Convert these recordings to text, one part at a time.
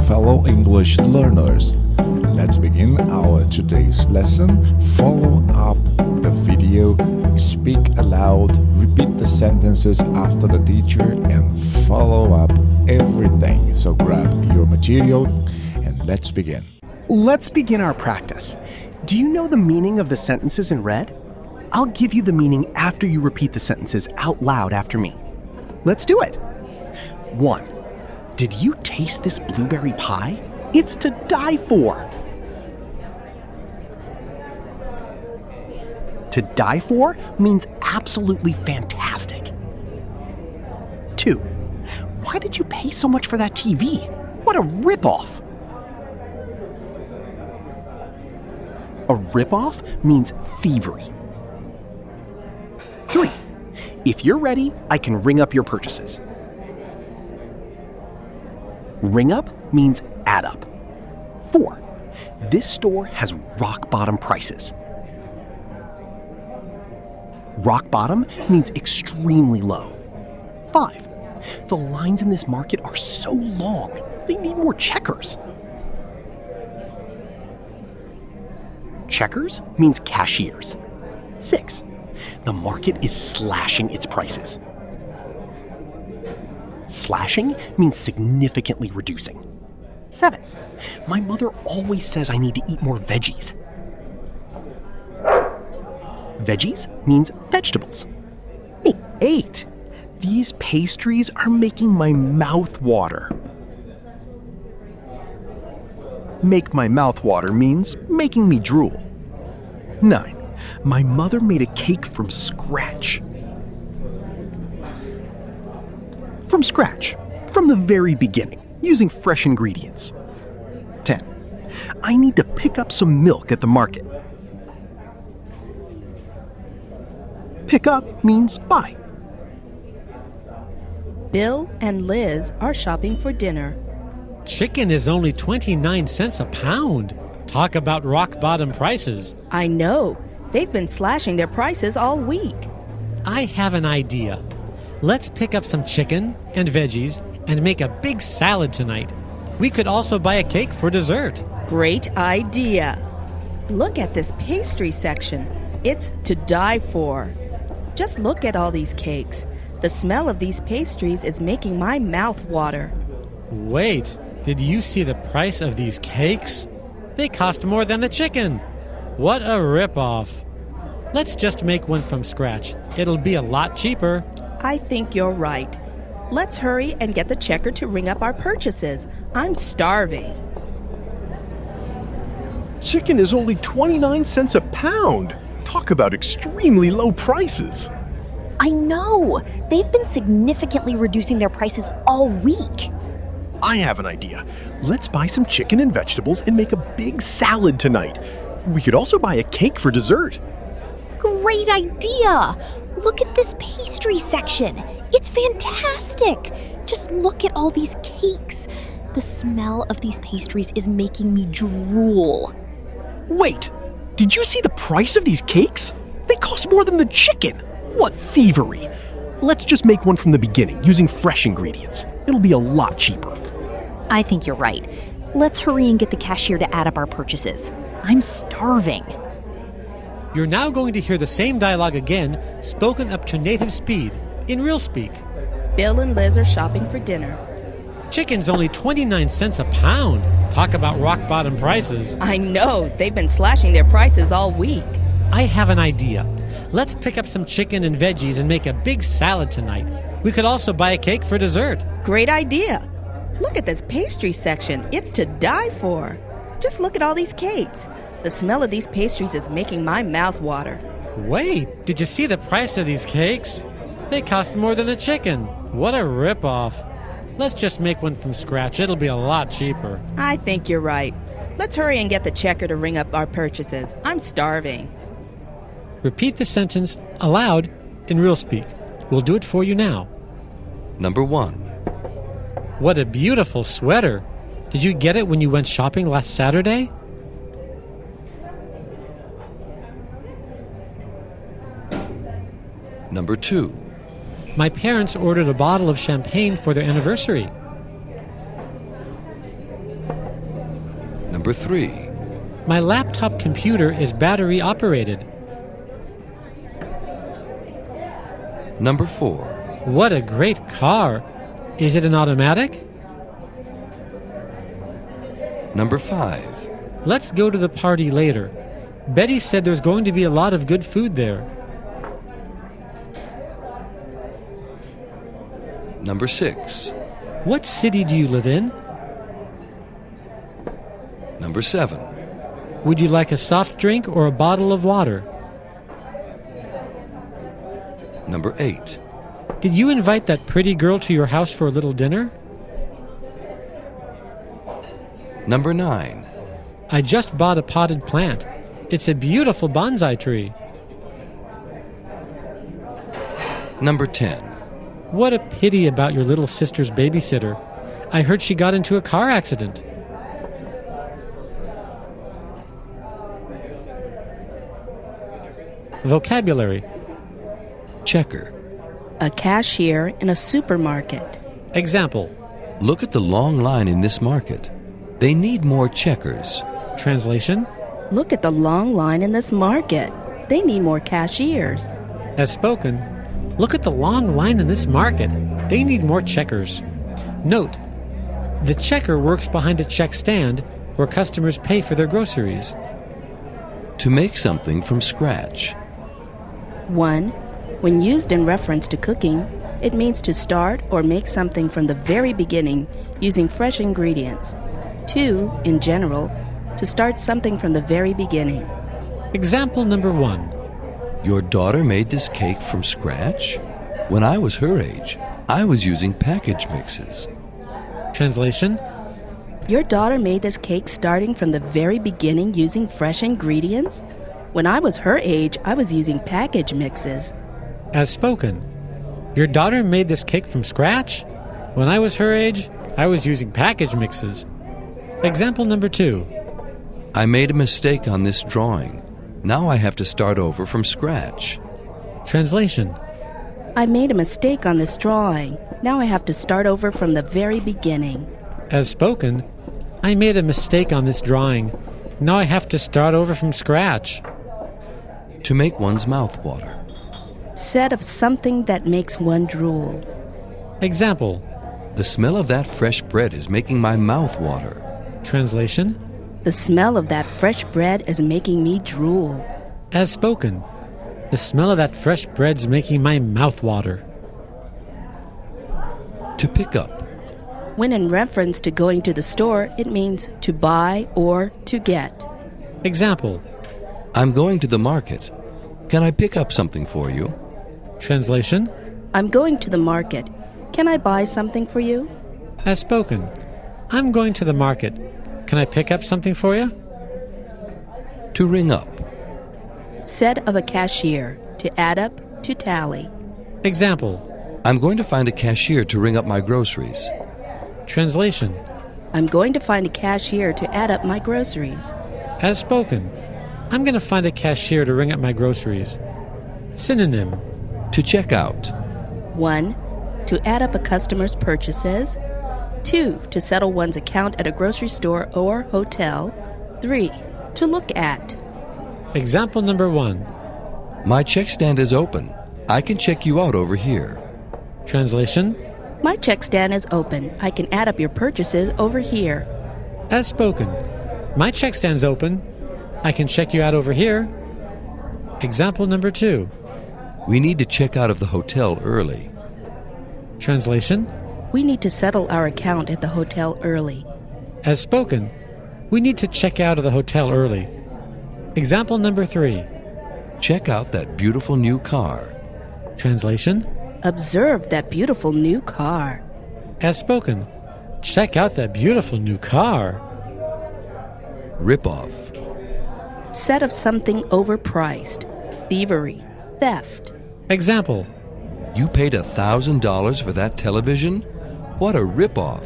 fellow English learners. Let's begin our today's lesson. Follow up the video, speak aloud, repeat the sentences after the teacher, and follow up everything. So grab your material and let's begin. Let's begin our practice. Do you know the meaning of the sentences in red? I'll give you the meaning after you repeat the sentences out loud after me. Let's do it. 1. Did you taste this blueberry pie? It's to die for. To die for means absolutely fantastic. 2. Why did you pay so much for that TV? What a ripoff. A ripoff means thievery. 3. If you're ready, I can ring up your purchases. Ring up means add up. 4. This store has rock bottom prices. Rock bottom means extremely low. 5. The lines in this market are so long, they need more checkers. Checkers means cashiers. 6. The market is slashing its prices. Slashing means significantly reducing. 7. My mother always says I need to eat more veggies. Veggies means vegetables. 8. These pastries are making my mouth water. Make my mouth water means making me drool. 9. My mother made a cake from scratch. From scratch, from the very beginning, using fresh ingredients. 10. I need to pick up some milk at the market. Pick up means buy. Bill and Liz are shopping for dinner. Chicken is only 29 cents a pound. Talk about rock bottom prices. I know. They've been slashing their prices all week. I have an idea. Let's pick up some chicken and veggies and make a big salad tonight. We could also buy a cake for dessert. Great idea. Look at this pastry section. It's to die for. Just look at all these cakes. The smell of these pastries is making my mouth water. Wait, did you see the price of these cakes? They cost more than the chicken. What a ripoff. Let's just make one from scratch. It'll be a lot cheaper. I think you're right. Let's hurry and get the checker to ring up our purchases. I'm starving. Chicken is only 29 cents a pound. Talk about extremely low prices. I know! They've been significantly reducing their prices all week. I have an idea. Let's buy some chicken and vegetables and make a big salad tonight. We could also buy a cake for dessert. Great idea! Look at this pastry section. It's fantastic. Just look at all these cakes. The smell of these pastries is making me drool. Wait, did you see the price of these cakes? They cost more than the chicken. What thievery! Let's just make one from the beginning using fresh ingredients. It'll be a lot cheaper. I think you're right. Let's hurry and get the cashier to add up our purchases. I'm starving. You're now going to hear the same dialogue again, spoken up to native speed, in real speak. Bill and Liz are shopping for dinner. Chicken's only 29 cents a pound. Talk about rock bottom prices. I know. They've been slashing their prices all week. I have an idea. Let's pick up some chicken and veggies and make a big salad tonight. We could also buy a cake for dessert. Great idea. Look at this pastry section. It's to die for. Just look at all these cakes. The smell of these pastries is making my mouth water. Wait, did you see the price of these cakes? They cost more than the chicken. What a ripoff. Let's just make one from scratch. It'll be a lot cheaper. I think you're right. Let's hurry and get the checker to ring up our purchases. I'm starving. Repeat the sentence aloud in real speak. We'll do it for you now. Number 1. What a beautiful sweater. Did you get it when you went shopping last Saturday? Number 2. My parents ordered a bottle of champagne for their anniversary. Number 3. My laptop computer is battery operated. Number 4. What a great car! Is it an automatic? Number 5. Let's go to the party later. Betty said there's going to be a lot of good food there. Number 6. What city do you live in? Number 7. Would you like a soft drink or a bottle of water? Number 8. Did you invite that pretty girl to your house for a little dinner? Number 9. I just bought a potted plant. It's a beautiful bonsai tree. Number 10. What a pity about your little sister's babysitter. I heard she got into a car accident. Vocabulary. Checker. A cashier in a supermarket. Example. Look at the long line in this market. They need more checkers. Translation. Look at the long line in this market. They need more cashiers. As spoken. Look at the long line in this market. They need more checkers. Note. The checker works behind a check stand where customers pay for their groceries. To make something from scratch. 1. When used in reference to cooking, it means to start or make something from the very beginning using fresh ingredients. 2. In general, to start something from the very beginning. Example number 1. Your daughter made this cake from scratch? When I was her age, I was using package mixes. Translation. Your daughter made this cake starting from the very beginning using fresh ingredients? When I was her age, I was using package mixes. As spoken. Your daughter made this cake from scratch? When I was her age, I was using package mixes. Example number 2. I made a mistake on this drawing. Now I have to start over from scratch. Translation. I made a mistake on this drawing. Now I have to start over from the very beginning. As spoken. I made a mistake on this drawing. Now I have to start over from scratch. To make one's mouth water. Said of something that makes one drool. Example. The smell of that fresh bread is making my mouth water. Translation. The smell of that fresh bread is making me drool. As spoken. The smell of that fresh bread's making my mouth water. To pick up. When in reference to going to the store, it means to buy or to get. Example. I'm going to the market. Can I pick up something for you? Translation. I'm going to the market. Can I buy something for you? As spoken. I'm going to the market. Can I pick up something for you? To ring up. Said of a cashier, to add up, to tally. Example. I'm going to find a cashier to ring up my groceries. Translation. I'm going to find a cashier to add up my groceries. As spoken. I'm going to find a cashier to ring up my groceries. Synonym. To check out. 1. To add up a customer's purchases. 2. To settle one's account at a grocery store or hotel. 3. To look at. Example number 1. My check stand is open. I can check you out over here. Translation. My check stand is open. I can add up your purchases over here. As spoken. My check stand's open. I can check you out over here. Example number 2. We need to check out of the hotel early. Translation. We need to settle our account at the hotel early. As spoken. We need to check out of the hotel early. Example number 3. Check out that beautiful new car. Translation. Observe that beautiful new car. As spoken. Check out that beautiful new car. Rip off. Said of something overpriced. Thievery. Theft. Example. You paid $1,000 for that television? What a rip-off.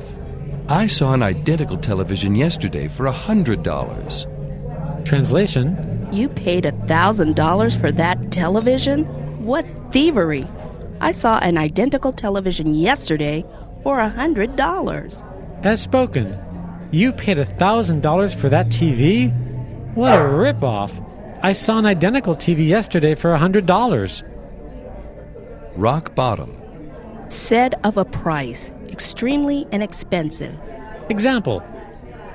I saw an identical television yesterday for $100. Translation. You paid $1,000 for that television? What thievery! I saw an identical television yesterday for $100. As spoken. You paid $1,000 for that TV? What a ripoff! I saw an identical TV yesterday for $100. Rock bottom. Said of a price, extremely inexpensive. Example.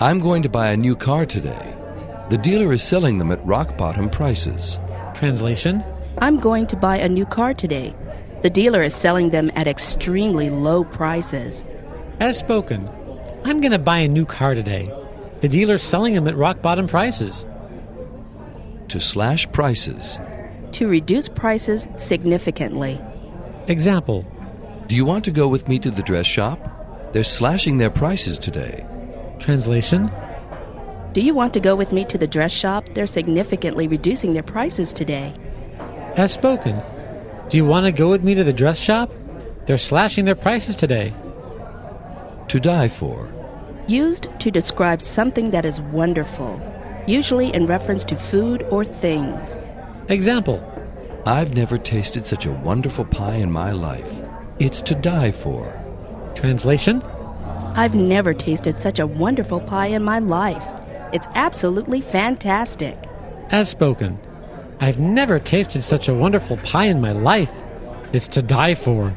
I'm going to buy a new car today. The dealer is selling them at rock bottom prices. Translation. I'm going to buy a new car today. The dealer is selling them at extremely low prices. As spoken. I'm going to buy a new car today. The dealer's selling them at rock bottom prices. To slash prices. To reduce prices significantly. Example. Do you want to go with me to the dress shop? They're slashing their prices today. Translation. Do you want to go with me to the dress shop? They're significantly reducing their prices today. As spoken. Do you want to go with me to the dress shop? They're slashing their prices today. To die for. Used to describe something that is wonderful, usually in reference to food or things. Example. I've never tasted such a wonderful pie in my life. It's to die for. Translation. I've never tasted such a wonderful pie in my life. It's absolutely fantastic. As spoken. I've never tasted such a wonderful pie in my life. It's to die for.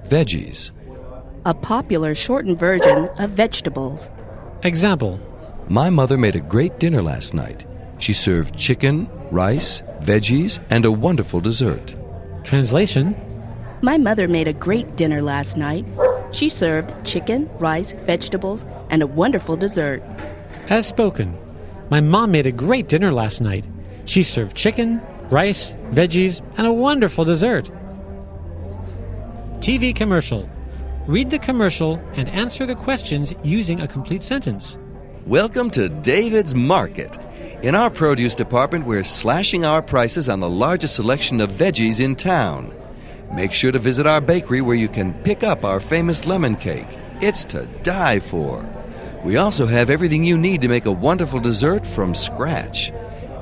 Veggies. A popular shortened version of vegetables. Example. My mother made a great dinner last night. She served chicken, rice, veggies, and a wonderful dessert. Translation. My mother made a great dinner last night. She served chicken, rice, vegetables, and a wonderful dessert. As spoken. My mom made a great dinner last night. She served chicken, rice, veggies, and a wonderful dessert. TV commercial. Read the commercial and answer the questions using a complete sentence. Welcome to David's Market. In our produce department, we're slashing our prices on the largest selection of veggies in town. Make sure to visit our bakery where you can pick up our famous lemon cake. It's to die for. We also have everything you need to make a wonderful dessert from scratch.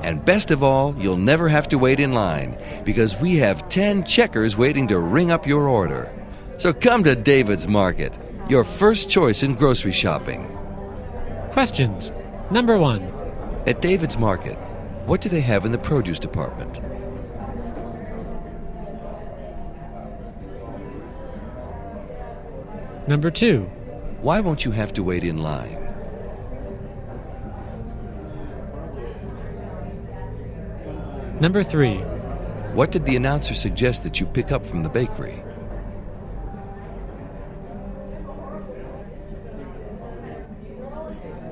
And best of all, you'll never have to wait in line because we have 10 checkers waiting to ring up your order. So come to David's Market, your first choice in grocery shopping. Questions. Number 1. At David's Market, what do they have in the produce department? Number 2. Why won't you have to wait in line? Number 3. What did the announcer suggest that you pick up from the bakery?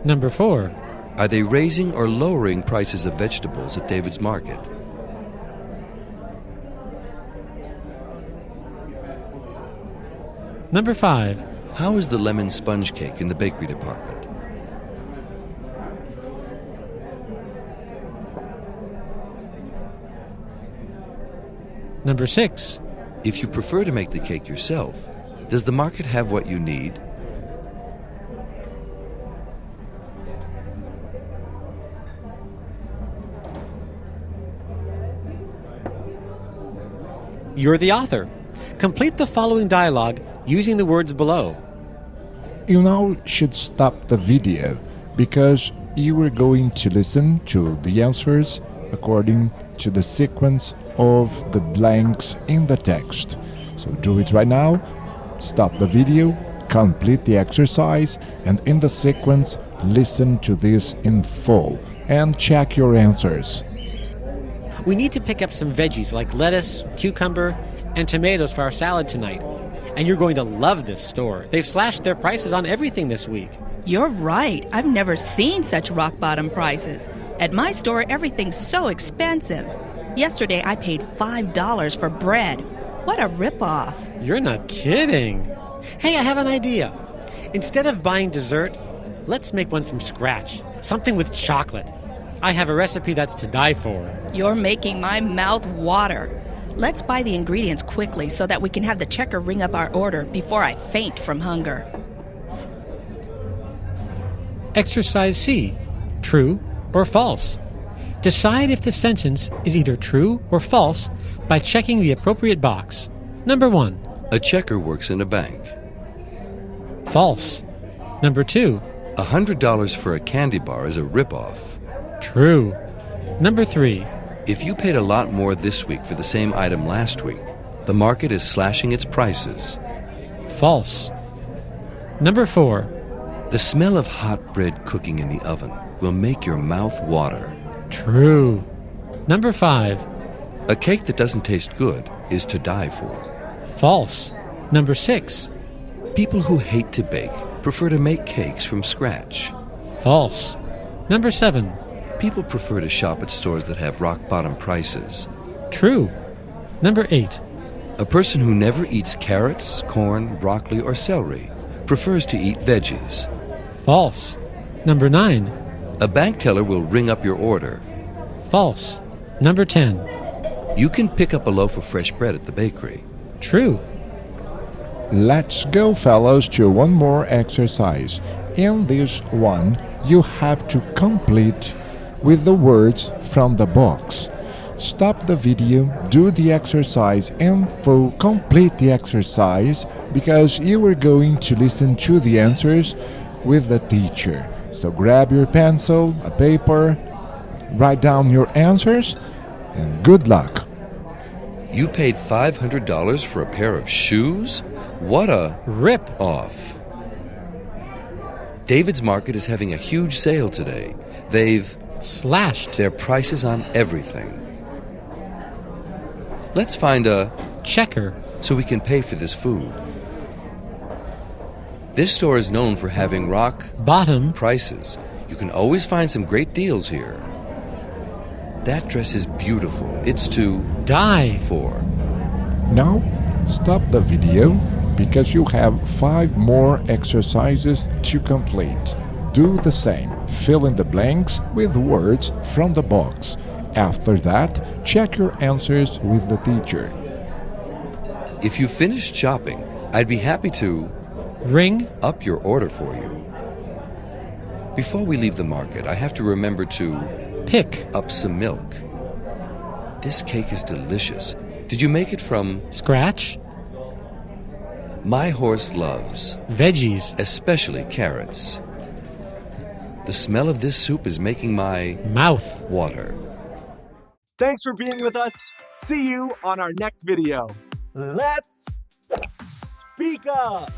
Number 4. Are they raising or lowering prices of vegetables at David's Market? Number 5. How is the lemon sponge cake in the bakery department? Number 6. If you prefer to make the cake yourself, does the market have what you need? You're the author. Complete the following dialogue using the words below. You now should stop the video because you are going to listen to the answers according to the sequence of the blanks in the text. So do it right now. Stop the video, complete the exercise, and in the sequence, listen to this in full and check your answers. We need to pick up some veggies like lettuce, cucumber, and tomatoes for our salad tonight. And you're going to love this store. They've slashed their prices on everything this week. You're right. I've never seen such rock bottom prices. At my store, everything's so expensive. Yesterday, I paid $5 for bread. What a ripoff. You're not kidding. Hey, I have an idea. Instead of buying dessert, let's make one from scratch. Something with chocolate. I have a recipe that's to die for. You're making my mouth water. Let's buy the ingredients quickly so that we can have the checker ring up our order before I faint from hunger. Exercise C. True or false. Decide if the sentence is either true or false by checking the appropriate box. Number 1. A checker works in a bank. False. Number 2. $100 for a candy bar is a ripoff. True. Number 3. If you paid a lot more this week for the same item last week, the market is slashing its prices. False. Number 4. The smell of hot bread cooking in the oven will make your mouth water. True. Number 5. A cake that doesn't taste good is to die for. False. Number 6. People who hate to bake prefer to make cakes from scratch. False. Number 7. People prefer to shop at stores that have rock-bottom prices. True. Number 8. A person who never eats carrots, corn, broccoli, or celery prefers to eat veggies. False. Number 9. A bank teller will ring up your order. False. Number 10. You can pick up a loaf of fresh bread at the bakery. True. Let's go, fellows, to one more exercise. In this one, you have to complete with the words from the box. Stop the video, do the exercise, and complete the exercise because you are going to listen to the answers with the teacher. So grab your pencil, a paper, write down your answers, and good luck. You paid $500 for a pair of shoes? What a rip-off. David's Market is having a huge sale today. They've slashed their prices on everything. Let's find a checker so we can pay for this food. This store is known for having rock-bottom prices. You can always find some great deals here. That dress is beautiful. It's to die for. Now, stop the video because you have 5 more exercises to complete. Do the same. Fill in the blanks with words from the box. After that, check your answers with the teacher. If you finished shopping, I'd be happy to ring up your order for you. Before we leave the market, I have to remember to pick up some milk. This cake is delicious. Did you make it from scratch? My horse loves veggies, especially carrots. The smell of this soup is making my mouth water. Thanks for being with us. See you on our next video. Let's speak up.